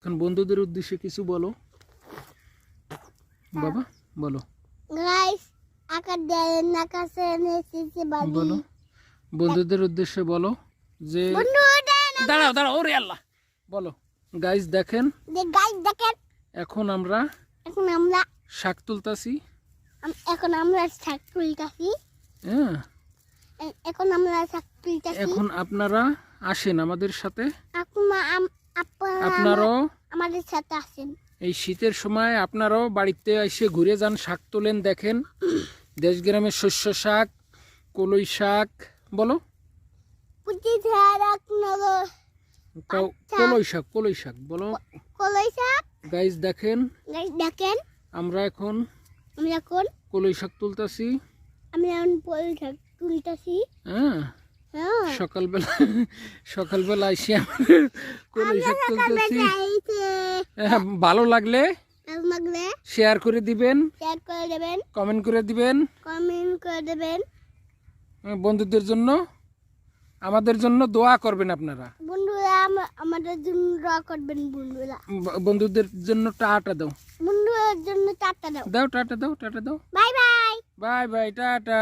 এখন বন্ধুদের উদ্দেশ্যে কিছু বলো বাবা, বলো গাইস আকার দেন আকাশে নেসিসি বাড়ি বলো বন্ধুদের উদ্দেশ্যে বলো যে বন্ধু দেন দাঁড়াও দাঁড়াও, ওরে আল্লাহ, বলো গাইস দেখেন গাইস দেখেন এখন আমরা এখন আমরা শাক তুলতাছি। শাক তুলতাছি। হ্যাঁ, এখন আমরা শাক তুলতাছি। এখন আপনারা আসেন আমাদের সাথে, আপনারাও আপনারাও আমাদের সাথে আসেন। এই শীতের সময় আপনারাও বাড়িতে এসে ঘুরে যান, শাক তোলেন, দেখেন দেশ গ্রামের শস্য শাক, কলই শাক, বলো পুঁটি শাক নগর কলই শাক, কলই শাক বলো কলাই শাক। গাইস দেখেন গাইস দেখেন আমরা এখন কলই শাক তুলতাছি। কলাই শাক তুলতাছি। হ্যাঁ, হ্যাঁ সকালবেলা এসে আমরা কলই শাক তুলতেছি। যাইতে ভালো লাগলে লাগলে শেয়ার করে দিবেন, শেয়ার করে দেবেন, কমেন্ট করে দিবেন। কমেন্ট করে দেবেন। বন্ধুদের জন্য আমাদের জন্য দোয়া করবেন আপনারা। বন্ধুরা আমাদের জন্য দোয়া করবেন। বন্ধুদের জন্য টাটা দাও, বন্ধুদের জন্য টাটা দাও। দাও টাটা দাও, টাটা দাও, bye bye. Bye bye, tata.